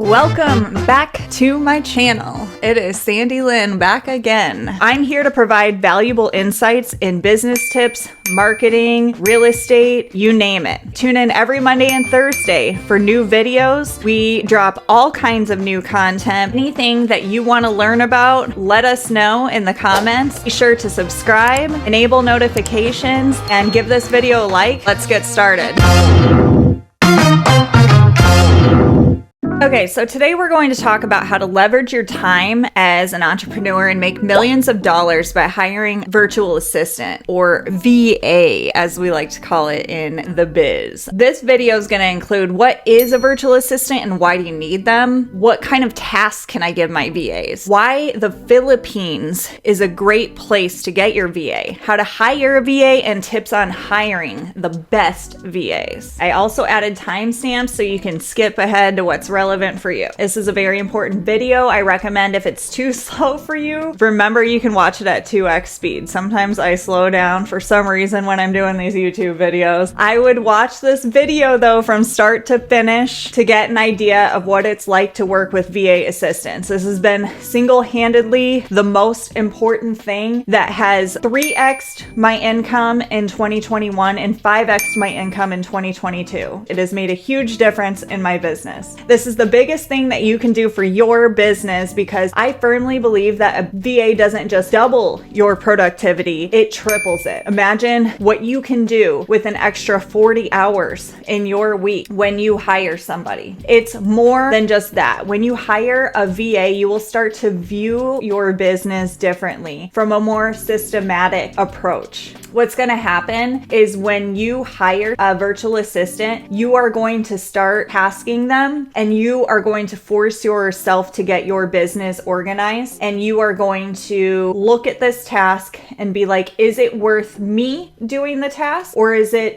Welcome back to my channel. It is Sandy Lynn back again. I'm here to provide valuable insights in business tips, marketing, real estate, you name it. Tune in every Monday and Thursday for new videos. We drop all kinds of new content. Anything that you want to learn about, let us know in the comments. Be sure to subscribe, enable notifications, and give this video a like. Let's get started. Okay, so today we're going to talk about how to leverage your time as an entrepreneur and make millions of dollars by hiring virtual assistant, or VA as we like to call it in the biz. This video is going to include what is a virtual assistant and why do you need them? What kind of tasks can I give my VAs? Why the Philippines is a great place to get your VA, how to hire a VA, and tips on hiring the best VAs. I also added timestamps so you can skip ahead to what's relevant for you. This is a very important video. I recommend if it's too slow for you, remember you can watch it at 2x speed. Sometimes I slow down for some reason when I'm doing these YouTube videos. I would watch this video though from start to finish to get an idea of what it's like to work with VA assistants. This has been single-handedly the most important thing that has 3x'd my income in 2021 and 5x'd my income in 2022. It has made a huge difference in my business. This is the biggest thing that you can do for your business because I firmly believe that a VA doesn't just double your productivity, it triples it. Imagine what you can do with an extra 40 hours in your week when you hire somebody. It's more than just that. When you hire a VA, you will start to view your business differently from a more systematic approach. What's going to happen is when you hire a virtual assistant, you are going to start tasking them and you are going to force yourself to get your business organized, and you are going to look at this task and be like, is it worth me doing the task, or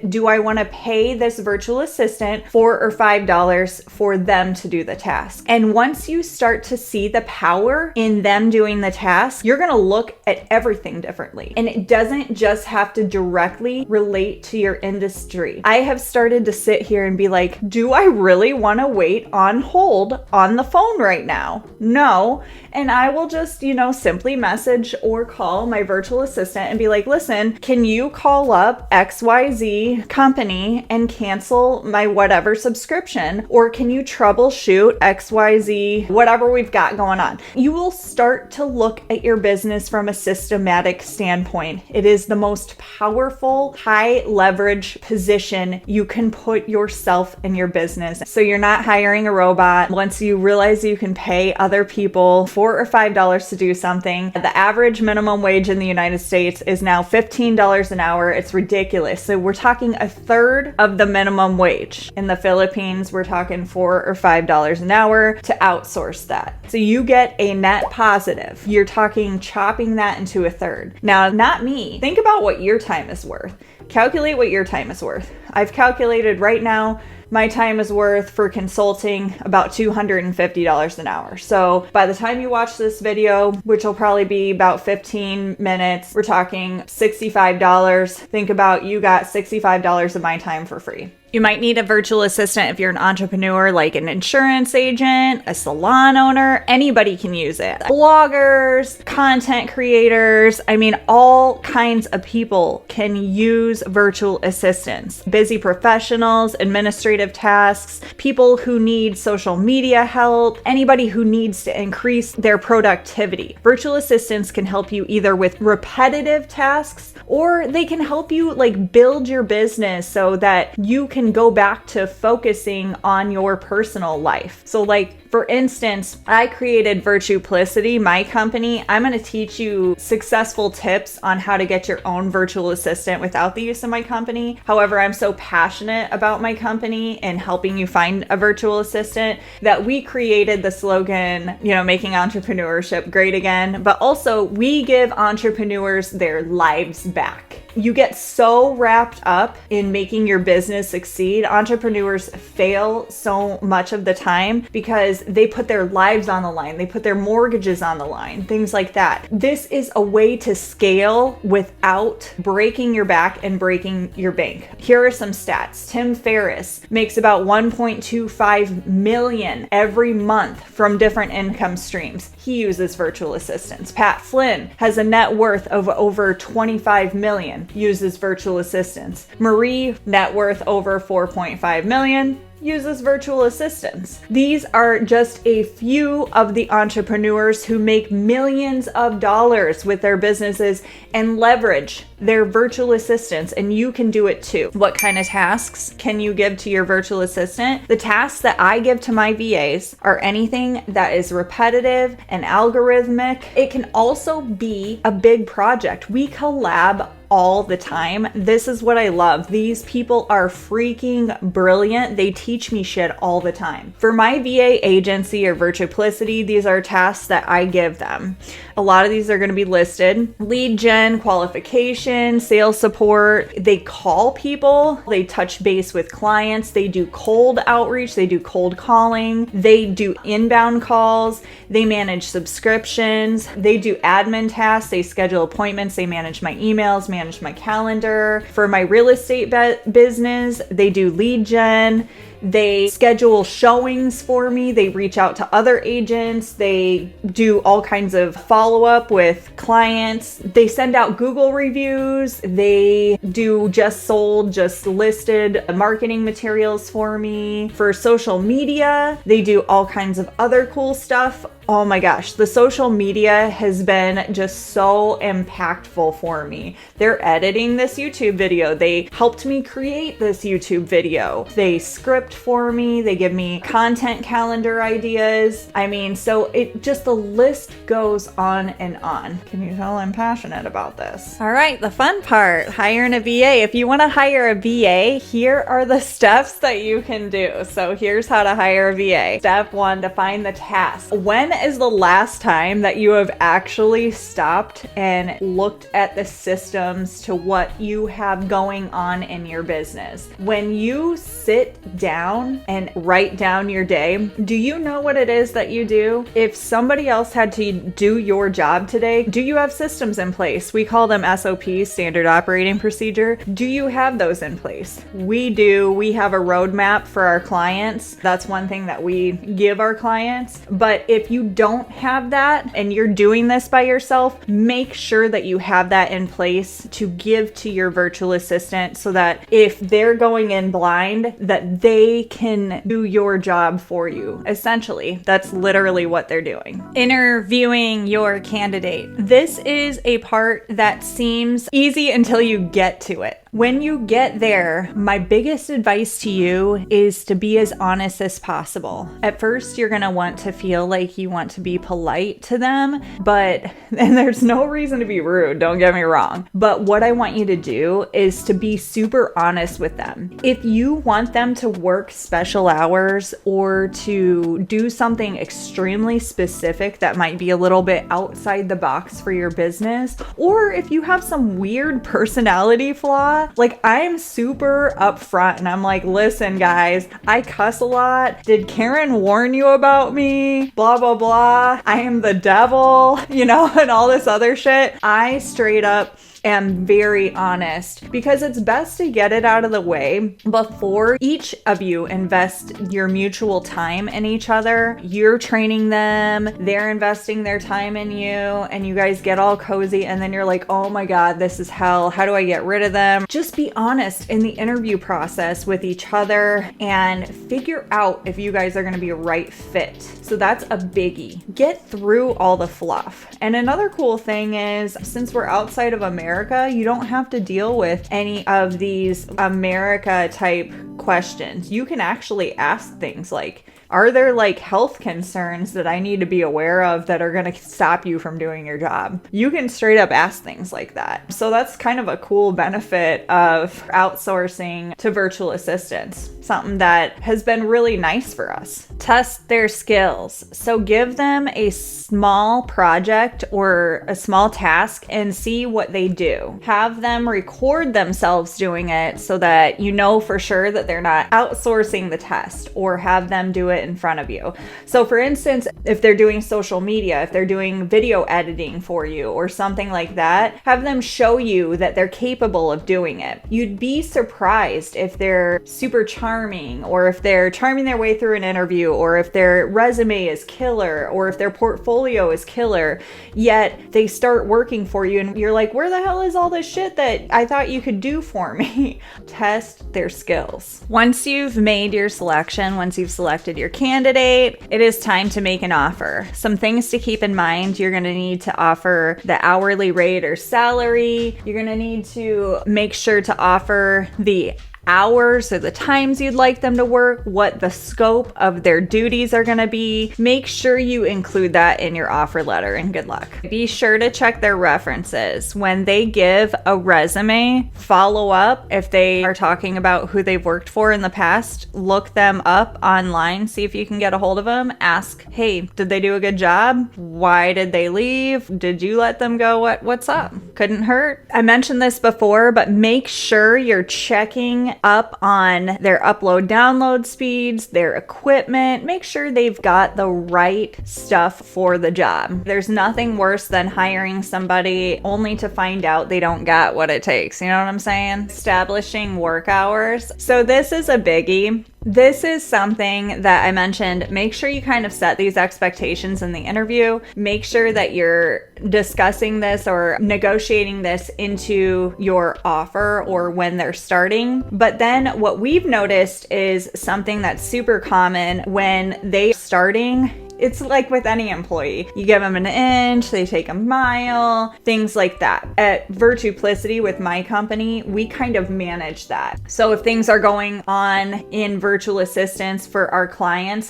do I want to pay this virtual assistant $4 or $5 for them to do the task? And once you start to see the power in them doing the task, you're going to look at everything differently. And it doesn't just have to directly relate to your industry. I have started to sit here and be like, do I really want to wait on hold on the phone right now? No. And I will just, simply message or call my virtual assistant and be like, listen, can you call up XYZ company and cancel my whatever subscription? Or can you troubleshoot XYZ, whatever we've got going on? You will start to look at your business from a systematic standpoint. It is the most powerful, high leverage position you can put yourself in your business. So you're not hiring a robot. Once you realize you can pay other people $4 or $5 to do something, the average minimum wage in the United States is now $15 an hour. It's ridiculous. So we're talking a third of the minimum wage. In the Philippines, we're talking $4 or $5 an hour to outsource that. So you get a net positive. You're talking chopping that into a third. Now, not me. Think about what your time is worth. Calculate what your time is worth. I've calculated right now, my time is worth for consulting about $250 an hour. So by the time you watch this video, which will probably be about 15 minutes, we're talking $65. Think about you got $65 of my time for free. You might need a virtual assistant if you're an entrepreneur, like an insurance agent, a salon owner. Anybody can use it. Bloggers, content creators, all kinds of people can use virtual assistants. Busy professionals, administrative tasks, people who need social media help, anybody who needs to increase their productivity. Virtual assistants can help you either with repetitive tasks, or they can help you build your business so that you can go back to focusing on your personal life. So for instance, I created Virtuplicity, my company. I'm going to teach you successful tips on how to get your own virtual assistant without the use of my company. However, I'm so passionate about my company and helping you find a virtual assistant that we created the slogan, making entrepreneurship great again. But also, we give entrepreneurs their lives back. You get so wrapped up in making your business succeed. Entrepreneurs fail so much of the time because they put their lives on the line. They put their mortgages on the line, things like that. This is a way to scale without breaking your back and breaking your bank. Here are some stats. Tim Ferriss makes about 1.25 million every month from different income streams. He uses virtual assistants. Pat Flynn has a net worth of over 25 million, uses virtual assistants. Marie, net worth over 4.5 million, uses virtual assistants. These are just a few of the entrepreneurs who make millions of dollars with their businesses and leverage their virtual assistants, and you can do it too. What kind of tasks can you give to your virtual assistant? The tasks that I give to my VAs are anything that is repetitive and algorithmic. It can also be a big project. We collab all the time. This is what I love. These people are freaking brilliant. They teach me shit all the time. For my VA agency or Virtuplicity, these are tasks that I give them. A lot of these are going to be listed. Lead gen, qualification, sales support. They call people. They touch base with clients. They do cold outreach. They do cold calling. They do inbound calls. They manage subscriptions. They do admin tasks. They schedule appointments. They manage my emails, manage my calendar. For my real estate business, they do lead gen. They schedule showings for me. They reach out to other agents. They do all kinds of follow-up with clients. They send out Google reviews. They do just sold, just listed marketing materials for me. For social media, they do all kinds of other cool stuff. Oh my gosh, the social media has been just so impactful for me. They're editing this YouTube video. They helped me create this YouTube video. They script for me. They give me content calendar ideas. I mean, so the list goes on and on. Can you tell I'm passionate about this? All right, the fun part, hiring a VA. If you want to hire a VA, here are the steps that you can do. So here's how to hire a VA. Step 1, define the task. When is the last time that you have actually stopped and looked at the systems to what you have going on in your business? When you sit down and write down your day, do you know what it is that you do? If somebody else had to do your job today, do you have systems in place? We call them SOPs, standard operating procedure. Do you have those in place? We do. We have a roadmap for our clients. That's one thing that we give our clients. But if you don't have that and you're doing this by yourself, make sure that you have that in place to give to your virtual assistant so that if they're going in blind, that they can do your job for you. Essentially, that's literally what they're doing. Interviewing your candidate. This is a part that seems easy until you get to it. When you get there, my biggest advice to you is to be as honest as possible. At first, you're going to want to feel like you want to be polite to them, and there's no reason to be rude, don't get me wrong. But what I want you to do is to be super honest with them. If you want them to work special hours or to do something extremely specific that might be a little bit outside the box for your business, or if you have some weird personality flaw, like I'm super upfront and I'm like, listen guys, I cuss a lot. Did Karen warn you about me? Blah, blah, blah. I am the devil, and all this other shit. I straight up am very honest because it's best to get it out of the way before each of you invest your mutual time in each other. You're training them, they're investing their time in you, and you guys get all cozy and then you're like, oh my God, this is hell. How do I get rid of them? Just be honest in the interview process with each other and figure out if you guys are going to be a right fit. So that's a biggie. Get through all the fluff. And another cool thing is, since we're outside of America, you don't have to deal with any of these America type questions. You can actually ask things like, Are there like health concerns that I need to be aware of that are going to stop you from doing your job? You can straight up ask things like that. So that's kind of a cool benefit of outsourcing to virtual assistants, something that has been really nice for us. Test their skills. So give them a small project or a small task and see what they do. Have them record themselves doing it so that you know for sure that they're not outsourcing the test, or have them do it in front of you. So for instance, if they're doing social media, if they're doing video editing for you or something like that, have them show you that they're capable of doing it. You'd be surprised if they're super charming, or if they're charming their way through an interview, or if their resume is killer, or if their portfolio is killer, yet they start working for you and you're like, where the hell is all this shit that I thought you could do for me? Test their skills. Once you've made your selection, once you've selected your candidate, it is time to make an offer. Some things to keep in mind: you're going to need to offer the hourly rate or salary. You're going to need to make sure to offer the hours or the times you'd like them to work, what the scope of their duties are going to be. Make sure you include that in your offer letter, and good luck. Be sure to check their references. When they give a resume, follow up. If they are talking about who they've worked for in the past, look them up online, see if you can get a hold of them. Ask, hey, did they do a good job? Why did they leave? Did you let them go? What's up? Couldn't hurt. I mentioned this before, but make sure you're checking up on their upload download speeds, their equipment. Make sure they've got the right stuff for the job. There's nothing worse than hiring somebody only to find out they don't got what it takes. You know what I'm saying? Establishing work hours. So this is a biggie. This is something that I mentioned. Make sure you kind of set these expectations in the interview. Make sure that you're discussing this or negotiating this into your offer or when they're starting. But then what we've noticed is something that's super common when they're starting. It's like with any employee. You give them an inch, they take a mile, things like that. At Virtuplicity, with my company, we kind of manage that. So if things are going on in virtual assistants for our clients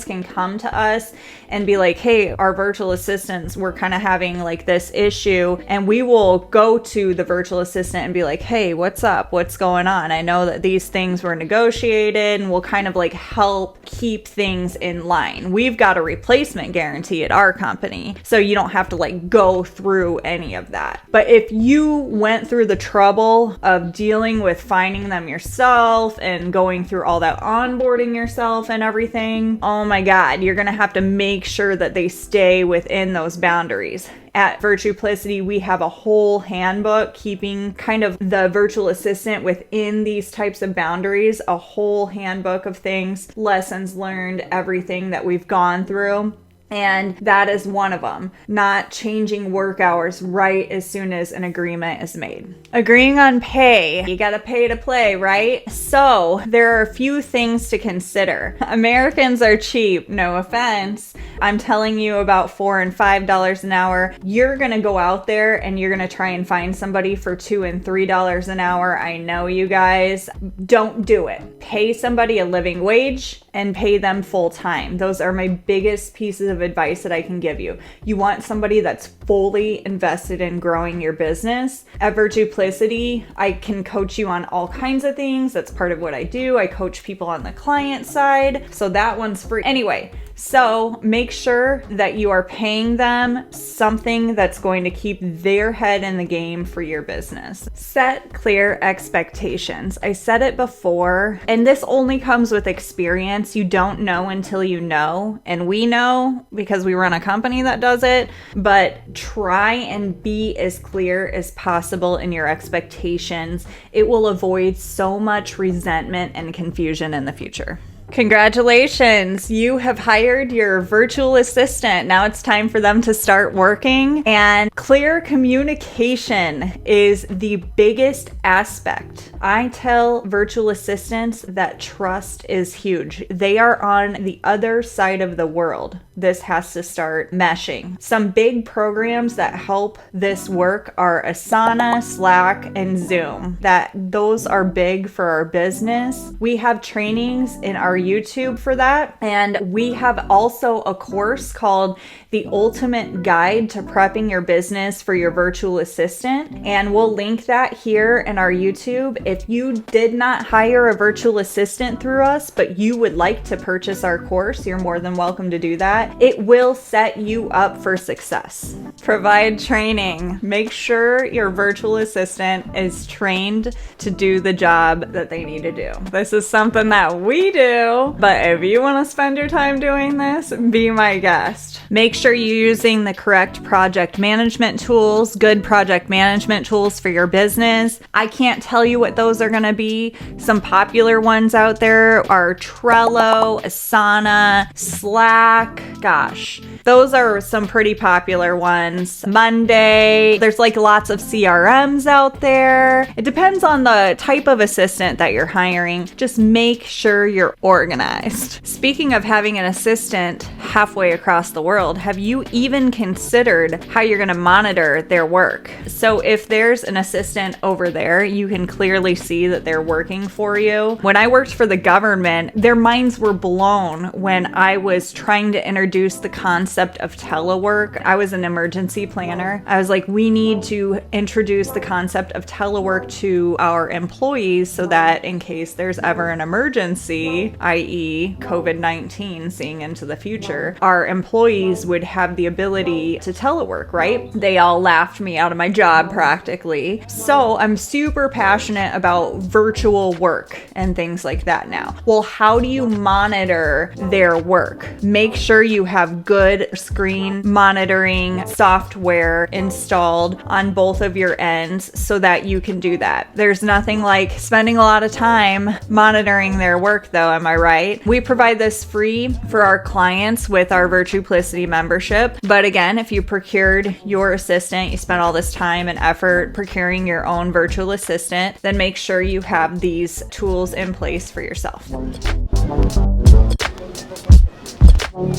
can come to us and be like, hey, our virtual assistants, we're kind of having like this issue. And we will go to the virtual assistant and be like, hey, what's up? What's going on? I know that these things were negotiated, and we'll kind of like help keep things in line. We've got a replacement guarantee at our company, so you don't have to like go through any of that. But if you went through the trouble of dealing with finding them yourself and going through all that onboarding yourself and everything, oh my God, you're gonna have to make sure that they stay within those boundaries. At Virtuplicity, we have a whole handbook keeping kind of the virtual assistant within these types of boundaries, a whole handbook of things, lessons learned, everything that we've gone through. And that is one of them. Not changing work hours right as soon as an agreement is made. Agreeing on pay. You gotta pay to play, right? So there are a few things to consider. Americans are cheap, no offense. I'm telling you about $4 and $5 an hour. You're gonna go out there and you're gonna try and find somebody for $2 and $3 an hour. I know you guys. Don't do it. Pay somebody a living wage and pay them full time. Those are my biggest pieces of advice that I can give you. You want somebody that's fully invested in growing your business. At Virtuplicity, I can coach you on all kinds of things. That's part of what I do. I coach people on the client side. So that one's free. Anyway, so make sure that you are paying them something that's going to keep their head in the game for your business. Set clear expectations. I said it before, and this only comes with experience. You don't know until you know, and we know because we run a company that does it, but try and be as clear as possible in your expectations. It will avoid so much resentment and confusion in the future. Congratulations, you have hired your virtual assistant. Now it's time for them to start working, and clear communication is the biggest aspect. I tell virtual assistants that trust is huge. They are on the other side of the world. This has to start meshing. Some big programs that help this work are Asana, Slack, and Zoom. Those are big for our business. We have trainings in our YouTube for that. And we have also a course called The Ultimate Guide to Prepping Your Business for Your Virtual Assistant. And we'll link that here in our YouTube. If you did not hire a virtual assistant through us, but you would like to purchase our course, you're more than welcome to do that. It will set you up for success. Provide training. Make sure your virtual assistant is trained to do the job that they need to do. This is something that we do, but if you want to spend your time doing this, be my guest. Make sure you're using the correct project management tools, good project management tools for your business. I can't tell you what those are going to be. Some popular ones out there are Trello, Asana, Slack. Gosh, those are some pretty popular ones. Monday, there's like lots of CRMs out there. It depends on the type of assistant that you're hiring. Just make sure you're organized. Speaking of having an assistant halfway across the world, have you even considered how you're going to monitor their work? So if there's an assistant over there, you can clearly see that they're working for you. When I worked for the government, their minds were blown when I was trying to introduce the concept of telework. I was an emergency planner. I was like, we need to introduce the concept of telework to our employees so that in case there's ever an emergency, i.e. COVID-19, seeing into the future, our employees would have the ability to telework, right? They all laughed me out of my job practically. So I'm super passionate about virtual work and things like that now. Well, how do you monitor their work? Make sure you have good screen monitoring software installed on both of your ends so that you can do that. There's nothing like spending a lot of time monitoring their work though, am I right? We provide this free for our clients with our Virtuplicity membership. But again, if you procured your assistant, you spent all this time and effort procuring your own virtual assistant, then make sure you have these tools in place for yourself.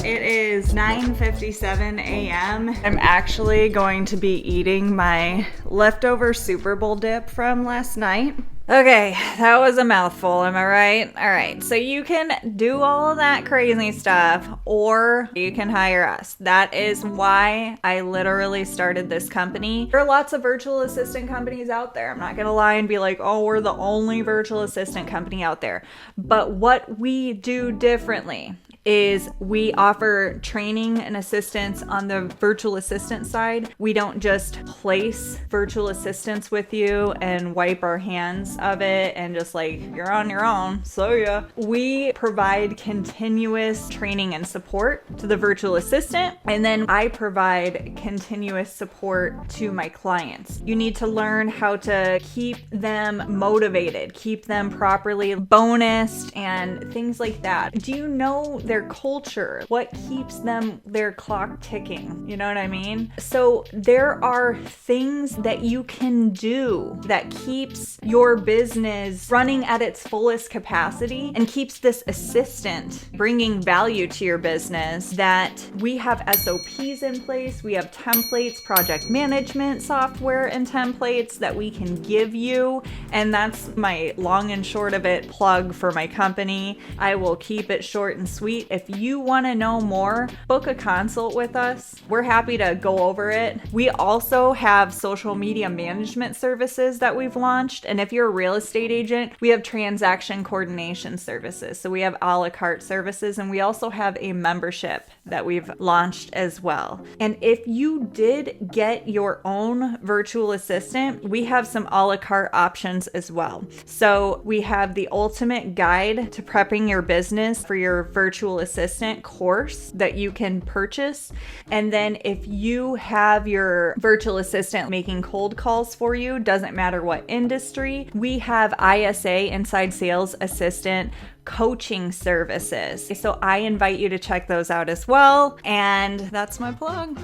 It is 9:57 a.m. I'm actually going to be eating my leftover Super Bowl dip from last night. Okay, that was a mouthful, am I right? All right, so you can do all of that crazy stuff or you can hire us. That is why I literally started this company. There are lots of virtual assistant companies out there. I'm not gonna lie and be like, oh, we're the only virtual assistant company out there. But what we do differently is we offer training and assistance on the virtual assistant side. We don't just place virtual assistants with you and wipe our hands of it and just like, you're on your own, so yeah. We provide continuous training and support to the virtual assistant, and then I provide continuous support to my clients. You need to learn how to keep them motivated, keep them properly bonused, and things like that. Do you know their culture? What keeps them, their clock ticking? You know what I mean? So there are things that you can do that keeps your business running at its fullest capacity and keeps this assistant bringing value to your business, that we have SOPs in place, we have templates, project management software and templates that we can give you. And that's my long and short of it plug for my company. I will keep it short and sweet. If you want to know more, book a consult with us. We're happy to go over it. We also have social media management services that we've launched. And if you're a real estate agent, we have transaction coordination services. So we have a la carte services, and we also have a membership that we've launched as well. And if you did get your own virtual assistant, we have some a la carte options as well. So we have the Ultimate Guide to Prepping Your Business for Your Virtual Assistant course that you can purchase. And then if you have your virtual assistant making cold calls for you, doesn't matter what industry, we have ISA, Inside Sales Assistant, coaching services. So I invite you to check those out as well. And that's my plug.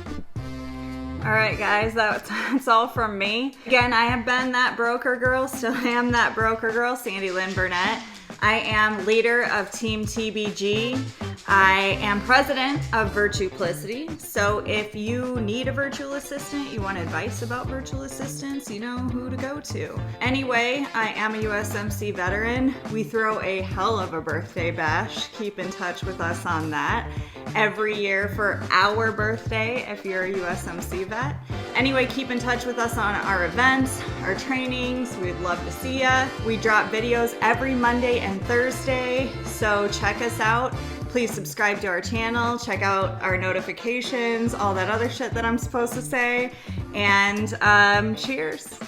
All right, guys, that's all from me. Again, I have been that broker girl, still am that broker girl, Sandy Lynn Burnett. I am leader of Team TBG. I am president of Virtuplicity, so if you need a virtual assistant, you want advice about virtual assistants, you know who to go to. Anyway, I am a USMC veteran. We throw a hell of a birthday bash. Keep in touch with us on that every year for our birthday if you're a USMC vet. Anyway, keep in touch with us on our events, our trainings. We'd love to see ya. We drop videos every Monday and Thursday, so check us out. Please subscribe to our channel, check out our notifications, all that other shit that I'm supposed to say, and cheers.